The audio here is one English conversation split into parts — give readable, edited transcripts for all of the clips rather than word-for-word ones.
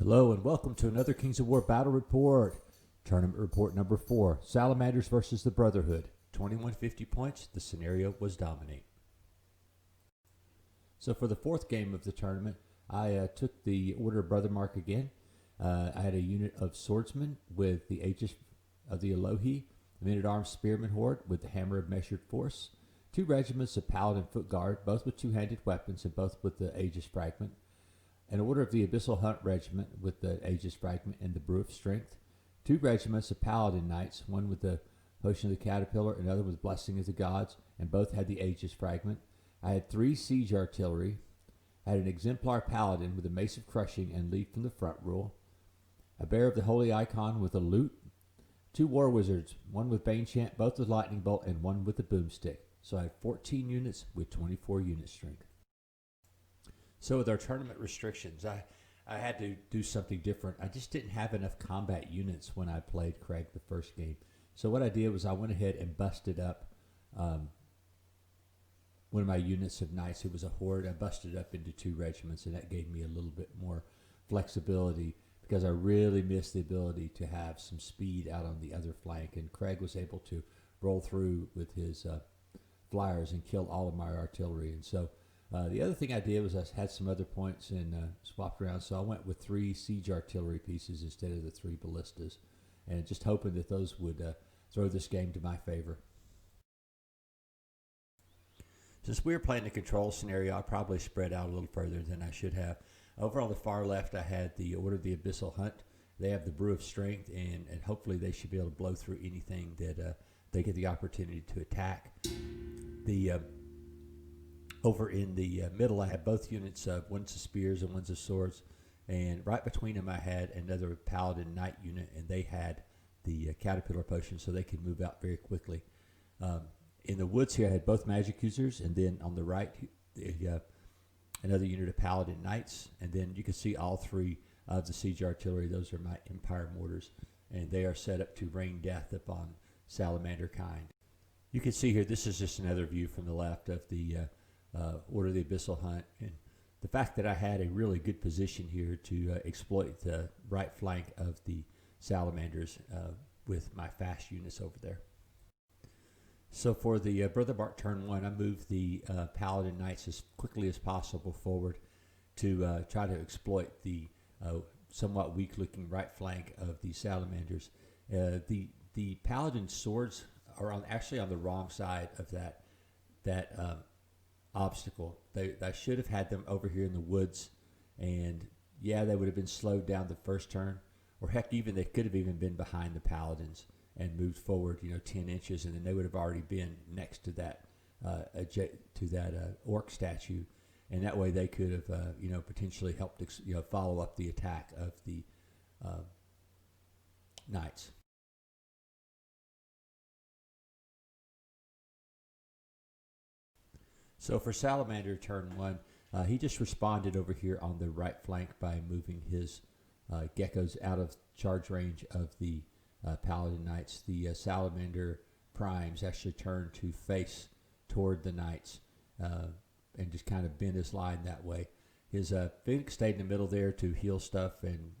Hello and welcome to another Kings of War Battle Report. Tournament Report number 4. Salamanders versus the Brotherhood. 2150 points. The scenario was dominate. So for the fourth game of the tournament, I took the Order of Brothermark again. I had a unit of swordsmen with the Aegis of the Elohi, a men-at-arms spearman horde with the Hammer of Measured Force, 2 regiments of Paladin Foot Guard, both with two-handed weapons and both with the Aegis Fragment, an Order of the Abyssal Hunt Regiment with the Aegis Fragment and the Brew of Strength, 2 regiments of Paladin Knights, one with the Potion of the Caterpillar, another with Blessing of the Gods, and both had the Aegis Fragment. I had 3 Siege Artillery. I had an Exemplar Paladin with a Mace of Crushing and Lead from the Front rule, a Bear of the Holy Icon with a Lute, 2 War Wizards, one with Bane Chant, both with Lightning Bolt, and one with the Boomstick. So I had 14 units with 24 unit strength. So with our tournament restrictions, I had to do something different. I just didn't have enough combat units when I played Craig the first game. So what I did was I went ahead and busted up one of my units of knights. It was a horde. I busted up into 2 regiments, and that gave me a little bit more flexibility because I really missed the ability to have some speed out on the other flank. And Craig was able to roll through with his flyers and kill all of my artillery. And so the other thing I did was I had some other points and swapped around. So I went with 3 siege artillery pieces instead of the 3 ballistas, and just hoping that those would throw this game to my favor. Since we were playing the control scenario, I probably spread out a little further than I should have. Over on the far left, I had the Order of the Abyssal Hunt. They have the Brew of Strength, and hopefully they should be able to blow through anything that they get the opportunity to attack. Over in the middle, I had both units of one's of spears and one's of swords, and right between them I had another Paladin Knight unit, and they had the Caterpillar Potion, so they could move out very quickly. In the woods here, I had both magic users, and then on the right, another unit of Paladin Knights, and then you can see all 3 of the siege artillery. Those are my Empire mortars, and they are set up to rain death upon Salamander kind. You can see here, this is just another view from the left of the Order of the Abyssal Hunt, and the fact that I had a really good position here to exploit the right flank of the Salamanders with my fast units over there. So for the Brothermark turn 1, I moved the Paladin Knights as quickly as possible forward to try to exploit the somewhat weak-looking right flank of the Salamanders. The Paladin swords are actually on the wrong side of that obstacle. I should have had them over here in the woods, and yeah, they would have been slowed down the first turn, or heck, even they could have even been behind the Paladins and moved forward, 10 inches, and then they would have already been next to that orc statue, and that way they could have potentially helped follow up the attack of the knights. So for Salamander turn 1, he just responded over here on the right flank by moving his geckos out of charge range of the Paladin Knights. The Salamander primes actually turned to face toward the Knights and just kind of bent his line that way. His Phoenix stayed in the middle there to heal stuff, and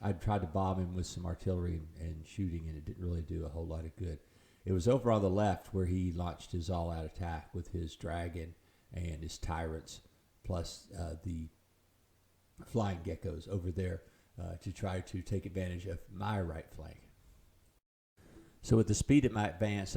I tried to bomb him with some artillery and shooting, and it didn't really do a whole lot of good. It was over on the left where he launched his all-out attack with his dragon and his tyrants, plus the flying geckos over there to try to take advantage of my right flank. So with the speed of my advance,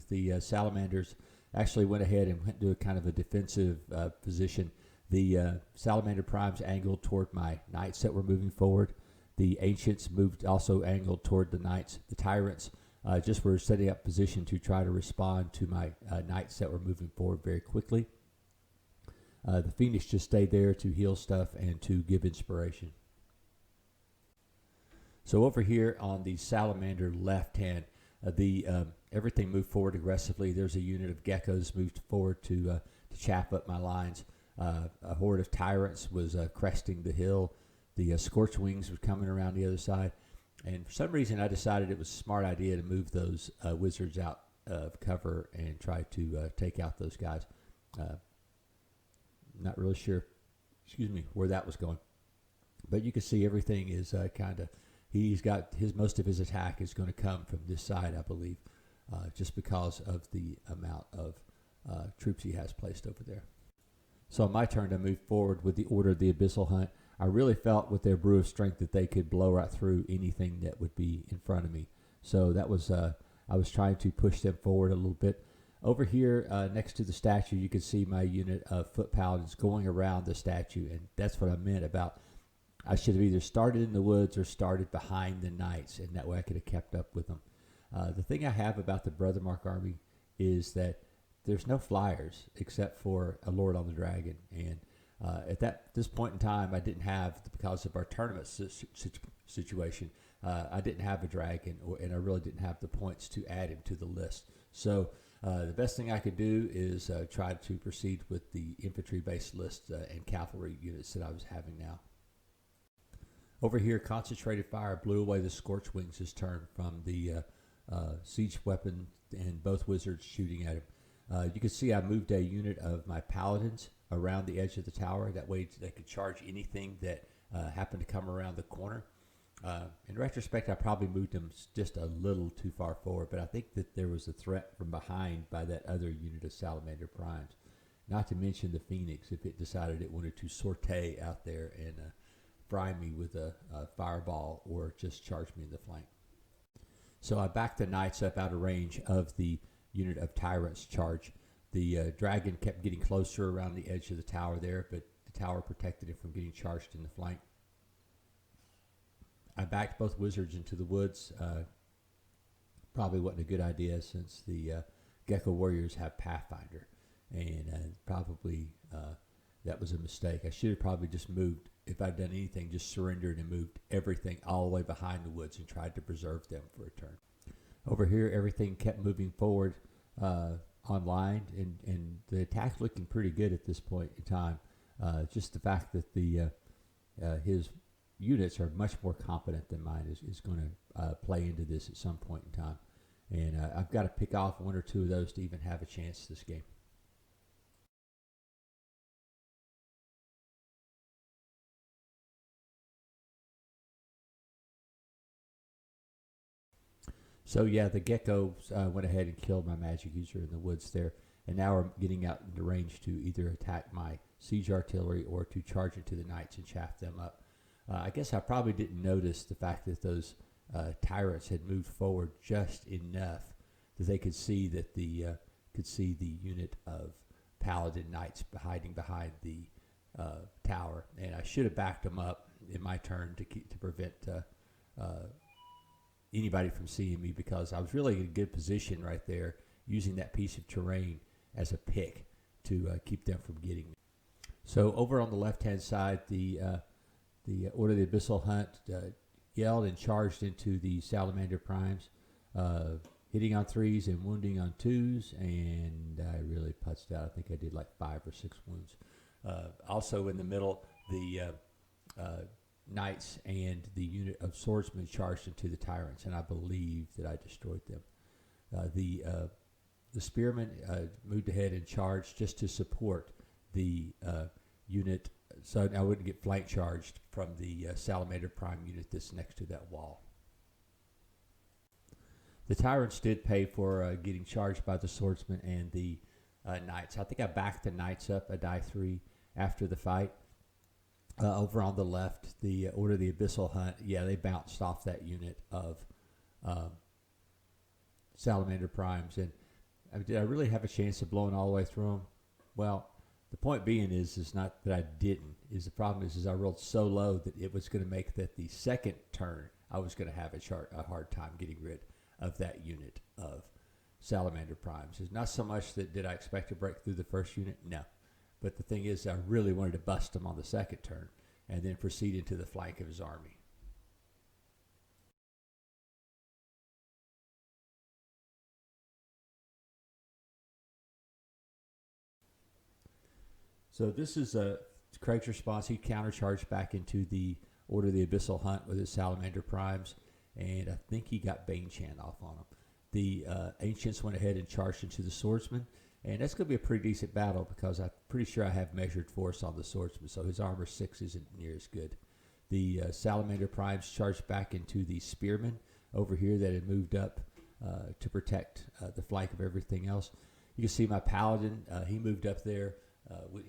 the Salamanders actually went ahead and went to a kind of a defensive position. The Salamander primes angled toward my knights that were moving forward. The ancients also angled toward the knights. The tyrants just were setting up position to try to respond to my knights that were moving forward very quickly. The Phoenix just stayed there to heal stuff and to give inspiration. So over here on the Salamander left hand, everything moved forward aggressively. There's a unit of geckos moved forward to chap up my lines. A horde of tyrants was cresting the hill. The Scorch Wings was coming around the other side. And for some reason, I decided it was a smart idea to move those wizards out of cover and try to take out those guys. Not really sure, where that was going. But you can see everything is kind of, he's got most of his attack is going to come from this side, I believe, just because of the amount of troops he has placed over there. So on my turn to move forward with the Order of the Abyssal Hunt, I really felt with their brew of strength that they could blow right through anything that would be in front of me. So that was, I was trying to push them forward a little bit. Over here, next to the statue, you can see my unit of foot paladins going around the statue, and that's what I meant about I should have either started in the woods or started behind the knights, and that way I could have kept up with them. The thing I have about the Brothermark army is that there's no flyers except for a Lord on the Dragon, and at this point in time, I didn't have, because of our tournament situation, I didn't have a dragon, and I really didn't have the points to add him to the list. So the best thing I could do is try to proceed with the infantry-based list and cavalry units that I was having now. Over here, concentrated fire blew away the Scorch Wings this turn from the siege weapon and both wizards shooting at him. You can see I moved a unit of my paladins around the edge of the tower. That way they could charge anything that happened to come around the corner. In retrospect, I probably moved them just a little too far forward, but I think that there was a threat from behind by that other unit of Salamander Primes. Not to mention the Phoenix, if it decided it wanted to sortie out there and fry me with a fireball or just charge me in the flank. So I backed the knights up out of range of the unit of Tyrant's charge. The dragon kept getting closer around the edge of the tower there, but the tower protected it from getting charged in the flank. I backed both wizards into the woods. Probably wasn't a good idea since the Gecko Warriors have Pathfinder, and probably that was a mistake. I should have probably just moved, if I'd done anything, just surrendered and moved everything all the way behind the woods and tried to preserve them for a turn. Over here, everything kept moving forward online, and the attack's looking pretty good at this point in time. Just the fact that the his units are much more competent than mine is going to play into this at some point in time. And I've got to pick off one or two of those to even have a chance this game. So yeah, the geckos went ahead and killed my magic user in the woods there, and now we're getting out into range to either attack my siege artillery or to charge into the knights and chaff them up. I guess I probably didn't notice the fact that those tyrants had moved forward just enough that they could see that the unit of paladin knights hiding behind the tower, and I should have backed them up in my turn to prevent anybody from seeing me, because I was really in a good position right there, using that piece of terrain as a pick to keep them from getting me. So over on the left-hand side, the Order of the Abyssal Hunt yelled and charged into the Salamander Primes, hitting on 3s and wounding on 2s, and I really putzed out. I think I did like 5 or 6 wounds. Also in the middle, the knights and the unit of swordsmen charged into the tyrants, and I believe that I destroyed them. The spearmen moved ahead and charged just to support the unit, so I wouldn't get flank charged from the Salamander Prime unit that's next to that wall. The tyrants did pay for getting charged by the swordsmen and the knights. I think I backed the knights up a die 3 after the fight. Over on the left, the Order of the Abyssal Hunt, yeah, they bounced off that unit of Salamander Primes. And did I really have a chance of blowing all the way through them? Well, the point being is not that I didn't. The problem is I rolled so low that it was going to make that the second turn I was going to have a hard time getting rid of that unit of Salamander Primes. It's not so much that did I expect to break through the first unit, no. But the thing is, I really wanted to bust him on the second turn and then proceed into the flank of his army. So this is Craig's response. He countercharged back into the Order of the Abyssal Hunt with his Salamander Primes, and I think he got Banechant off on him. The Ancients went ahead and charged into the Swordsman, and that's going to be a pretty decent battle because I'm pretty sure I have measured force on the Swordsman, so his armor 6 isn't near as good. The Salamander Primes charged back into the Spearmen over here that had moved up to protect the flank of everything else. You can see my Paladin, he moved up there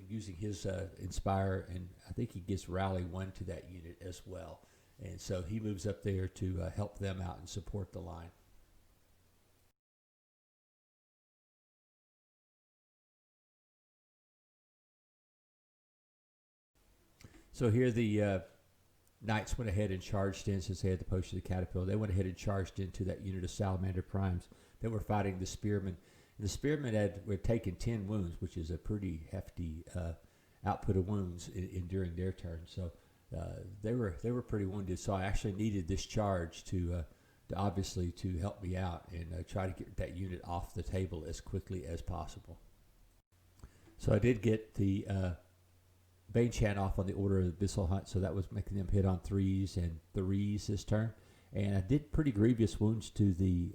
using his Inspire, and I think he gets Rally 1 to that unit as well. And so he moves up there to help them out and support the line. So here the Knights went ahead and charged in since they had the Potion of the Caterpillar. They went ahead and charged into that unit of Salamander Primes that were fighting the Spearmen. And the Spearmen were taking 10 wounds, which is a pretty hefty output of wounds during their turn. So they were pretty wounded. So I actually needed this charge to obviously to help me out and try to get that unit off the table as quickly as possible. So I did get the Bane Chant off on the Order of the Abyssal Hunt, so that was making them hit on 3s and 3s this turn. And I did pretty grievous wounds to the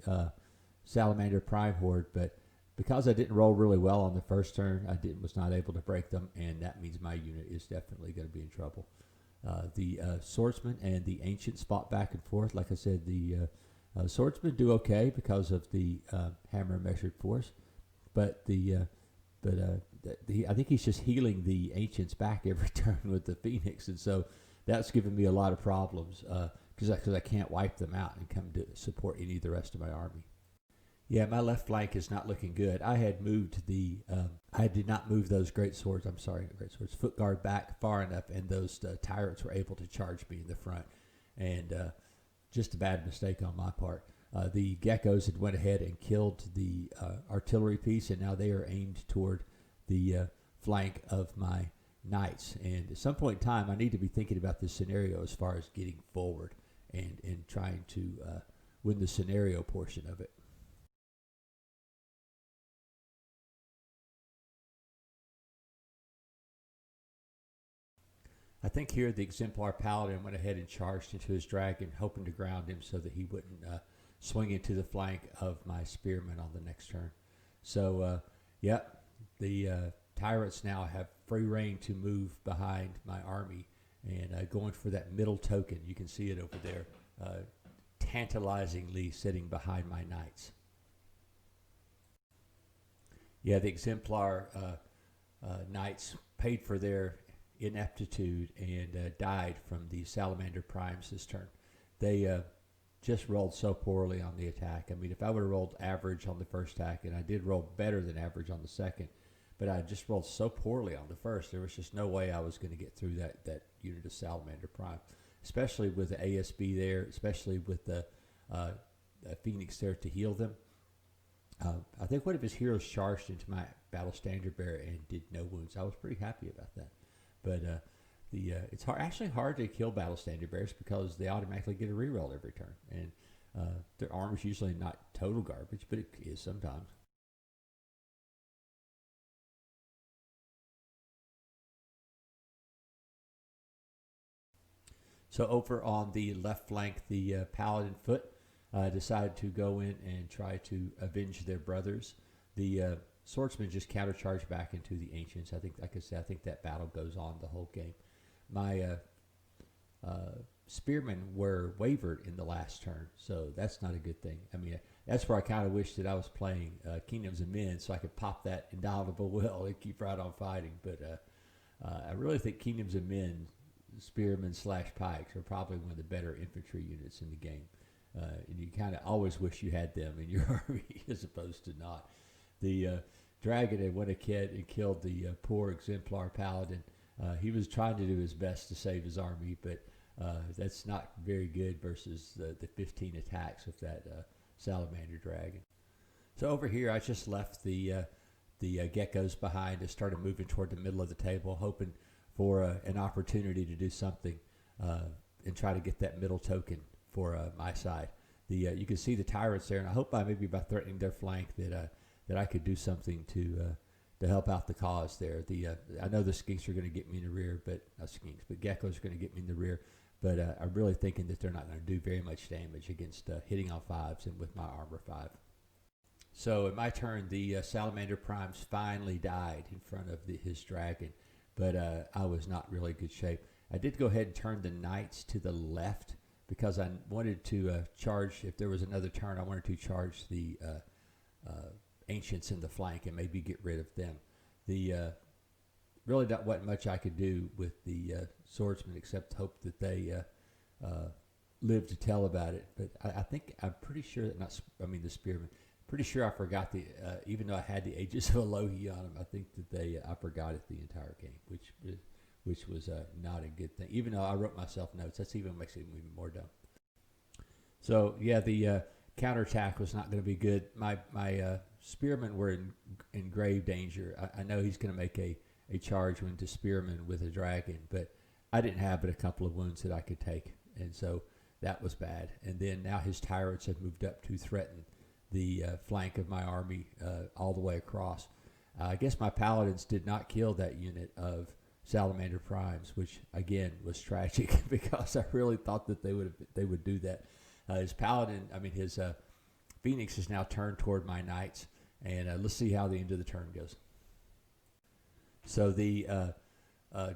Salamander Prime Horde, but because I didn't roll really well on the first turn, I was not able to break them, and that means my unit is definitely going to be in trouble. The Swordsmen and the Ancients fought back and forth. Like I said, the Swordsmen do okay because of the Hammer Measured Force, but I think he's just healing the Ancients back every turn with the Phoenix, and so that's given me a lot of problems because I can't wipe them out and come to support any of the rest of my army. Yeah, my left flank is not looking good. I had moved I did not move those great swords. I'm sorry, great swords, foot guard back far enough, and those tyrants were able to charge me in the front, and just a bad mistake on my part. The geckos had went ahead and killed the artillery piece, and now they are aimed toward the flank of my knights. And at some point in time, I need to be thinking about this scenario as far as getting forward and trying to win the scenario portion of it. I think here the Exemplar Paladin went ahead and charged into his dragon, hoping to ground him so that he wouldn't swing into the flank of my Spearmen on the next turn. So, the tyrants now have free reign to move behind my army and going for that middle token. You can see it over there, tantalizingly sitting behind my knights. Yeah, the Exemplar knights paid for their ineptitude and died from the Salamander Primes this turn. They just rolled so poorly on the attack. I mean, if I would have rolled average on the first attack, and I did roll better than average on the second, but I just rolled so poorly on the first, there was just no way I was going to get through that unit of Salamander Prime, especially with the ASB there, especially with the Phoenix there to heal them. I think one of his heroes charged into my Battle Standard Bearer and did no wounds. I was pretty happy about that. But it's actually hard to kill Battle Standard Bearers because they automatically get a reroll every turn. And their armor's usually not total garbage, but it is sometimes. So over on the left flank, the Paladin foot decided to go in and try to avenge their brothers. The Swordsmen just countercharged back into the Ancients. I think, like I said, I think that battle goes on the whole game. My Spearmen were wavered in the last turn, so that's not a good thing. I mean, that's where I kind of wish that I was playing Kingdoms of Men so I could pop that Indomitable Will and keep right on fighting. But I really think Kingdoms of Men, Spearmen / Pikes, are probably one of the better infantry units in the game. And you kind of always wish you had them in your army as opposed to not. The dragon had went ahead and killed the poor Exemplar Paladin. He was trying to do his best to save his army, but that's not very good versus the 15 attacks with that Salamander dragon. So over here, I just left the geckos behind and started moving toward the middle of the table, hoping for an opportunity to do something and try to get that middle token for my side. You can see the tyrants there, and I hope by threatening their flank that I could do something to help out the cause there. I know the skinks are going to get me in the rear, but not skinks, but geckos are going to get me in the rear. But I'm really thinking that they're not going to do very much damage against hitting on 5s and with my armor 5. So in my turn, the Salamander Primes finally died in front of his dragon, but I was not really in good shape. I did go ahead and turn the knights to the left because I wanted to charge, if there was another turn, I wanted to charge the ancients in the flank and maybe get rid of them. The really not wasn't much I could do with the swordsmen except hope that they live to tell about it. But I think I'm pretty sure that the spearmen. Pretty sure I forgot even though I had the Aegis of Elohi on them, I think that I forgot it the entire game, which was not a good thing. Even though I wrote myself notes, that's even makes it even more dumb. So yeah, the counterattack was not going to be good. My spearmen were in grave danger. I know he's going to make a charge into spearmen with a dragon, but I didn't have but a couple of wounds that I could take, and so that was bad. And then now his tyrants have moved up to threaten the flank of my army all the way across. I guess my paladins did not kill that unit of Salamander Primes, which again was tragic because I really thought that they would do that. His Phoenix is now turned toward my knights, and let's see how the end of the turn goes. So the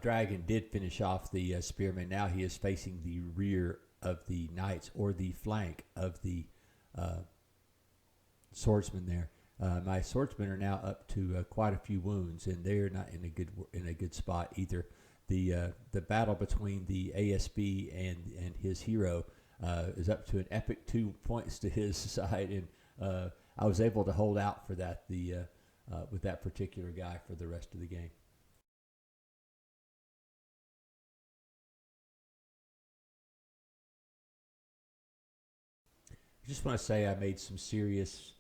dragon did finish off the spearman. Now he is facing the rear of the knights, or the flank of the swordsmen there. My swordsmen are now up to quite a few wounds, and they're not in a good spot either. The battle between the ASB and his hero is up to an epic 2 points to his side, and I was able to hold out for that with that particular guy for the rest of the game. I just want to say I made some serious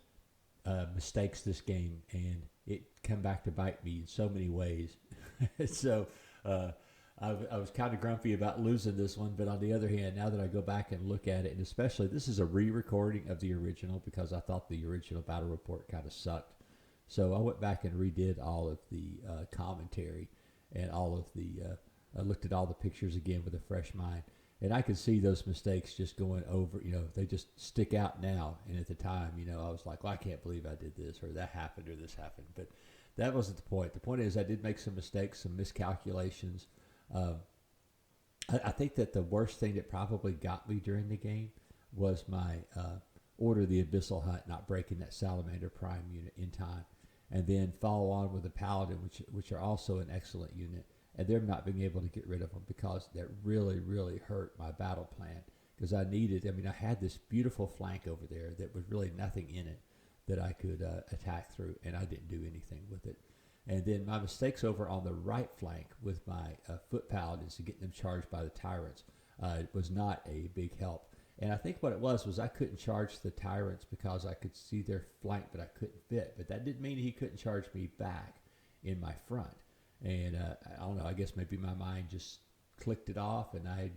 mistakes this game, and it came back to bite me in so many ways. So I was kind of grumpy about losing this one, but on the other hand, now that I go back and look at it, and especially this is a re-recording of the original because I thought the original battle report kind of sucked. So I went back and redid all of the commentary and all of I looked at all the pictures again with a fresh mind. And I could see those mistakes just going over, they just stick out now. And at the time, I was like, well, I can't believe I did this, or that happened, or this happened. But that wasn't the point. The point is I did make some mistakes, some miscalculations. I think that the worst thing that probably got me during the game was my Order of the Abyssal Hunt not breaking that Salamander Prime unit in time. And then follow on with the Paladin, which are also an excellent unit. And them not being able to get rid of them because that really, really hurt my battle plan. Because I had this beautiful flank over there that was really nothing in it that I could attack through, and I didn't do anything with it. And then my mistakes over on the right flank with my foot paladins and getting them charged by the tyrants was not a big help. And I think what it was I couldn't charge the tyrants because I could see their flank, but I couldn't fit. But that didn't mean he couldn't charge me back in my front. And I don't know, I guess maybe my mind just clicked it off, and it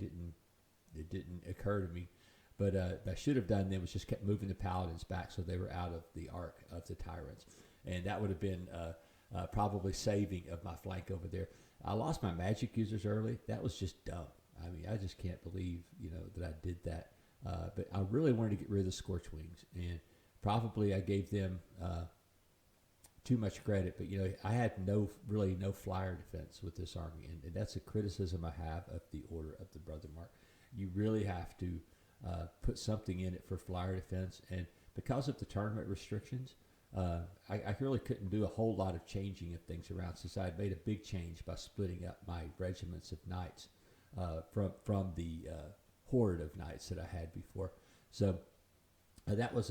didn't occur to me. But what I should have done then was just kept moving the paladins back so they were out of the arc of the tyrants. And that would have been probably saving of my flank over there. I lost my magic users early. That was just dumb. I just can't believe, that I did that. But I really wanted to get rid of the Scorch Wings, and probably I gave them too much credit, but I had no flyer defense with this army, and that's a criticism I have of the Order of the Brothermark. You really have to put something in it for flyer defense, and because of the tournament restrictions, I really couldn't do a whole lot of changing of things around, since I had made a big change by splitting up my regiments of knights from the horde of knights that I had before. So that was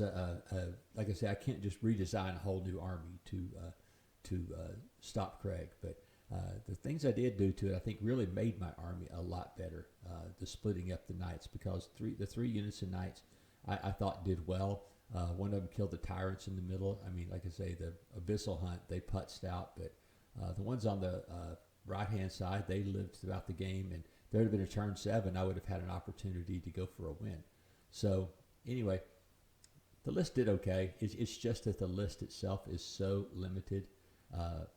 like I said, I can't just redesign a whole new army to stop Craig. But the things I did do to it, I think, really made my army a lot better. The splitting up the knights, because the three units of knights I thought did well. One of them killed the tyrants in the middle. Like I say, the Abyssal Hunt, they putzed out, but the ones on the right-hand side, they lived throughout the game, and if there would have been a turn 7, I would have had an opportunity to go for a win. So anyway, the list did okay. It's just that the list itself is so limited.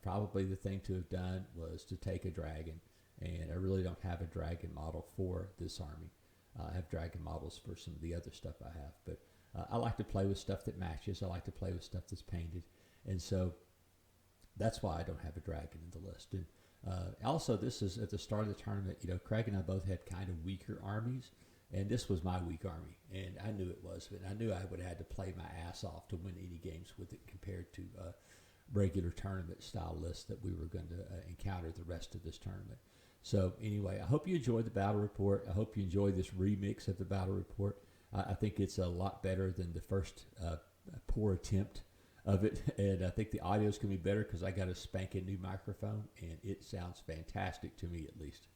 Probably the thing to have done was to take a dragon, and I really don't have a dragon model for this army. I have dragon models for some of the other stuff I have, but I like to play with stuff that matches. I like to play with stuff that's painted, and so that's why I don't have a dragon in the list. And Also, this is at the start of the tournament. You know, Craig and I both had kind of weaker armies, and this was my weak army, and I knew it was, but I knew I would have had to play my ass off to win any games with it compared to regular tournament style lists that we were going to encounter the rest of this tournament. So anyway, I hope you enjoyed the battle report. I hope you enjoyed this remix of the battle report. I think it's a lot better than the first poor attempt of it, and I think the audio is going to be better because I got a spanking new microphone, and it sounds fantastic to me at least.